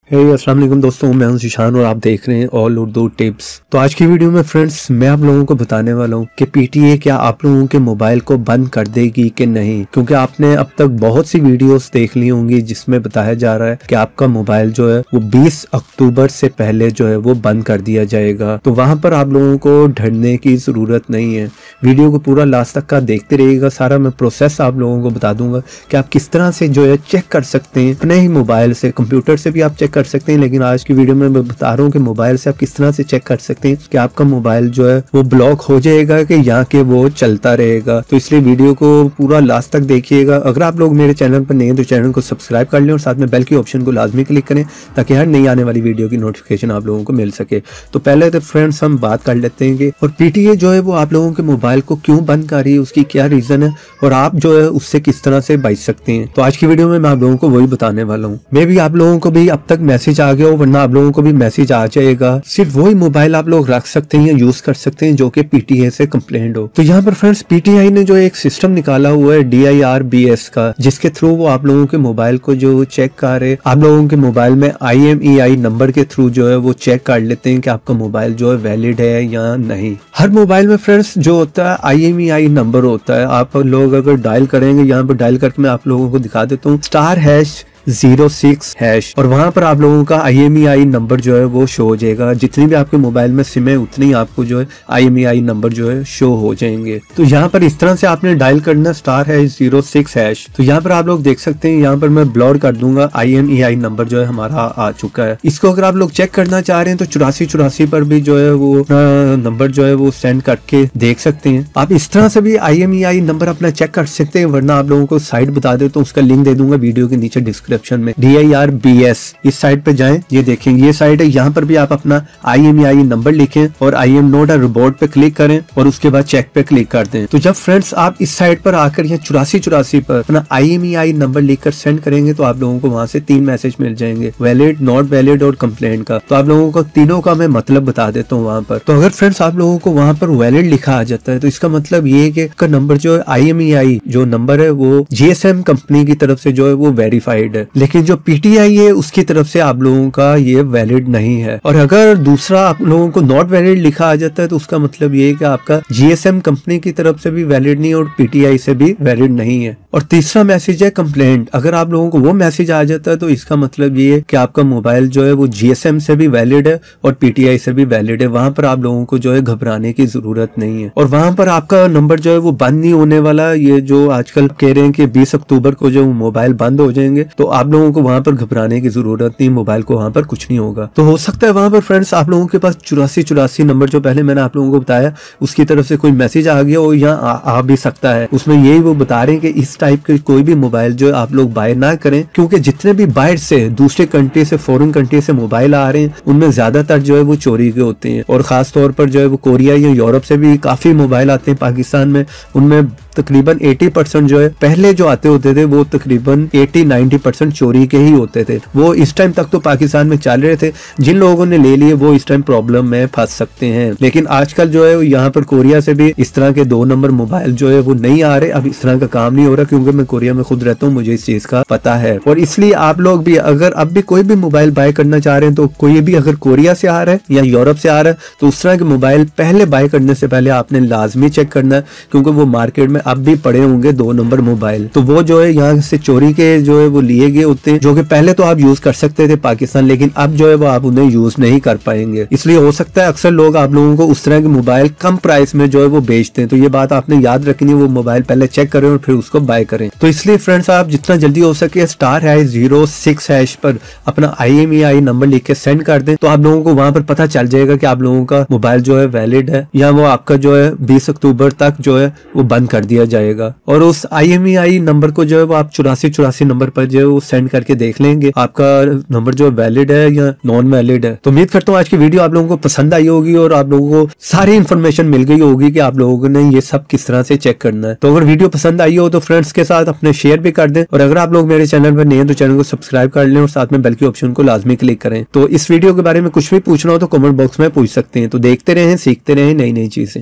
अस्सलाम वालेकुम दोस्तों, मैं हूं ज़ीशान और आप देख रहे हैं ऑल उर्दू टिप्स। तो आज की वीडियो में फ्रेंड्स मैं आप लोगों को बताने वाला हूं कि पीटीए क्या आप लोगों के मोबाइल को बंद कर देगी कि नहीं, क्योंकि आपने अब तक बहुत सी वीडियोस देख ली होंगी जिसमें बताया जा रहा है कि आपका मोबाइल जो है वो 20 अक्टूबर से पहले जो है वो बंद कर दिया जाएगा। तो वहां पर आप लोगों को डरने की जरूरत नहीं है। वीडियो को पूरा लास्ट तक का देखते रहिएगा, सारा मैं प्रोसेस आप लोगों को बता दूंगा कि आप किस तरह से जो है चेक कर सकते हैं अपने ही मोबाइल से। कंप्यूटर से भी आप चेक कर सकते हैं, लेकिन आज की वीडियो में मैं बता रहा हूँ कि मोबाइल से आप किस तरह से चेक कर सकते हैं कि आपका मोबाइल जो है वो ब्लॉक हो जाएगा कि यहाँ के वो चलता रहेगा। तो इसलिए वीडियो को पूरा लास्ट तक देखिएगा। अगर आप लोग मेरे चैनल पर नए हैं तो चैनल को सब्सक्राइब कर लें और साथ में बेल की ऑप्शन को लाजमी क्लिक करें ताकि हर नई आने वाली वीडियो की नोटिफिकेशन आप लोगों को मिल सके। तो पहले तो फ्रेंड्स हम बात कर लेते हैं कि और पीटीए जो है वो आप लोगों के मोबाइल को क्यों बंद कर रही है, उसकी क्या रीजन है और आप जो है उससे किस तरह से बच सकते हैं। तो आज की वीडियो में मैं आप लोगों को वही बताने वाला हूँ। मे भी आप लोगों को भी अब तक मैसेज आ गया हो, वरना आप लोगों को भी मैसेज आ जाएगा। सिर्फ वही मोबाइल आप लोग रख सकते हैं या यूज कर सकते हैं जो कि पीटीए से कंप्लेंट हो। तो यहाँ पर फ्रेंड्स पीटीआई ने जो एक सिस्टम निकाला हुआ है DIRBS का, जिसके थ्रू वो आप लोगों के मोबाइल को जो चेक कर रहे, आप लोगों के मोबाइल में IMEI नंबर के थ्रू जो है वो चेक कर लेते हैं कि आपका मोबाइल जो है वैलिड है या नहीं। हर मोबाइल में फ्रेंड्स जो होता है IMEI नंबर होता है। आप लोग अगर डायल करेंगे, यहाँ पर डायल करके मैं आप लोगों को दिखा देता हूँ, *#06# और वहां पर आप लोगों का IMEI नंबर जो है वो शो हो जाएगा। जितनी भी आपके मोबाइल में सिम है उतनी आपको जो है IMEI नंबर जो है शो हो जाएंगे। तो यहाँ पर इस तरह से आपने डायल करना *#06#। तो यहाँ पर आप लोग देख सकते हैं, यहाँ पर मैं ब्लर कर दूंगा, IMEI नंबर जो है हमारा आ चुका है। इसको अगर आप लोग चेक करना चाह रहे हैं तो 8484 पर भी जो है वो नंबर जो है वो सेंड करके देख सकते हैं। आप इस तरह से भी IMEI नंबर अपना चेक कर सकते हैं, वरना आप लोगों को साइट बता दे तो उसका लिंक दे दूंगा वीडियो के नीचे डिस्क्रिप्शन में। DIRBS इस साइट पे जाएं, ये देखें ये साइट है। यहाँ पर भी आप अपना IMEI नंबर लिखें और I am not a robot पे क्लिक करें और उसके बाद चेक पे क्लिक कर दें। तो जब फ्रेंड्स आप इस साइट पर आकर यहाँ 8484 पर अपना IMEI नंबर लिखकर सेंड करेंगे तो आप लोगों को वहां से 3 मैसेज मिल जाएंगे, वैलिड, नॉट वैलिड और कंप्लेंट का। तो आप लोगों को तीनों का मैं मतलब बता देता हूँ वहां पर। तो अगर फ्रेंड्स आप लोगों को वहां पर वैलिड लिखा आ जाता है तो इसका मतलब ये है कि आपका नंबर जो है IMEI जो नंबर है वो GSM कंपनी की तरफ से जो है वो वेरीफाइड है, लेकिन जो पीटीआई है उसकी तरफ से आप लोगों का ये वैलिड नहीं है। और अगर दूसरा आप लोगों को नॉट वैलिड लिखा आ जाता है तो उसका मतलब ये है कि आपका GSM कंपनी की तरफ से भी वैलिड नहीं और पीटीआई से भी वैलिड नहीं है। और तीसरा मैसेज है कंप्लेंट। अगर आप लोगों को वो मैसेज आ जाता है तो इसका मतलब ये है कि आपका मोबाइल जो है वो GSM से भी वैलिड है और पीटीआई से भी वैलिड है। वहां पर आप लोगों को जो है घबराने की जरूरत नहीं है और वहां पर आपका नंबर जो है वो बंद नहीं होने वाला। ये जो आजकल कह रहे हैं कि 20 अक्टूबर को जो मोबाइल बंद हो जाएंगे, तो आप लोगों को वहां पर घबराने की जरूरत नहीं, मोबाइल को वहां पर कुछ नहीं होगा। तो हो सकता है वहां पर फ्रेंड्स आप लोगों के पास 8484 नंबर जो पहले मैंने आप लोगों को बताया उसकी तरफ से कोई मैसेज आ गया हो, यहाँ आ भी सकता है। उसमें यही वो बता रहे हैं कि इस टाइप के कोई भी मोबाइल जो आप लोग बाय ना करें, क्योंकि जितने भी बाहर से दूसरे कंट्री से, फॉरेन कंट्री से मोबाइल आ रहे हैं उनमें ज्यादातर जो है वो चोरी के होते हैं। और खास तौर पर जो है वो कोरिया या यूरोप से भी काफी मोबाइल आते हैं पाकिस्तान में, उनमें तकरीबन 80% जो है पहले जो आते होते थे वो तकरीबन 80-90% चोरी के ही होते थे। वो इस टाइम तक तो पाकिस्तान में चल रहे थे। जिन लोगों ने ले लिए वो इस टाइम प्रॉब्लम में फंस सकते हैं। लेकिन आजकल जो है यहाँ पर कोरिया से भी इस तरह के 2 नंबर मोबाइल जो है वो नहीं आ रहे। अब इस तरह का काम नहीं हो रहा, क्योंकि मैं कोरिया में खुद रहता हूँ, मुझे इस चीज का पता है। और इसलिए आप लोग भी अगर अब भी कोई भी मोबाइल बाय करना चाह रहे हैं तो कोई भी अगर कोरिया से आ रहा है या यूरोप से आ रहा है तो उस तरह के मोबाइल पहले बाय करने से पहले आपने लाजमी चेक करना है, क्योंकि वो मार्केट में अब भी पड़े होंगे 2 नंबर मोबाइल। तो वो जो है यहाँ से चोरी के जो है वो लिए गए होते हैं, जो कि पहले तो आप यूज कर सकते थे पाकिस्तान, लेकिन अब जो है वो आप उन्हें यूज नहीं कर पाएंगे। इसलिए हो सकता है अक्सर लोग आप लोगों को उस तरह के मोबाइल कम प्राइस में जो है वो बेचते हैं। तो ये बात आपने याद रखनी है, वो मोबाइल पहले चेक करें और फिर उसको बाय करें। तो इसलिए फ्रेंड्स आप जितना जल्दी हो सके *#06# पर अपना IMEI नंबर लिख के सेंड कर दें, तो आप लोगों को वहां पर पता चल जाएगा कि आप लोगों का मोबाइल जो है वैलिड है या वो आपका जो है 20 अक्टूबर तक जो है वो बंद कर दिया जाएगा। और उस IMEI नंबर को जो है वो आप 8484 नंबर पर जो है वो सेंड करके देख लेंगे आपका नंबर जो वैलिड है या नॉन वैलिड है। तो उम्मीद करता हूँ आज की वीडियो आप लोगों को पसंद आई होगी और आप लोगों को सारी इन्फॉर्मेशन मिल गई होगी कि आप लोगों ने ये सब किस तरह से चेक करना है। तो अगर वीडियो पसंद आई हो तो फ्रेंड्स के साथ अपने शेयर भी कर दें, और अगर आप लोग मेरे चैनल पर नए हैं तो चैनल को सब्सक्राइब कर लें और साथ में बेल की ऑप्शन को लाजमी क्लिक करें। तो इस वीडियो के बारे में कुछ भी पूछना हो तो कमेंट बॉक्स में पूछ सकते हैं। तो देखते रहें, सीखते रहें नई नई चीजें।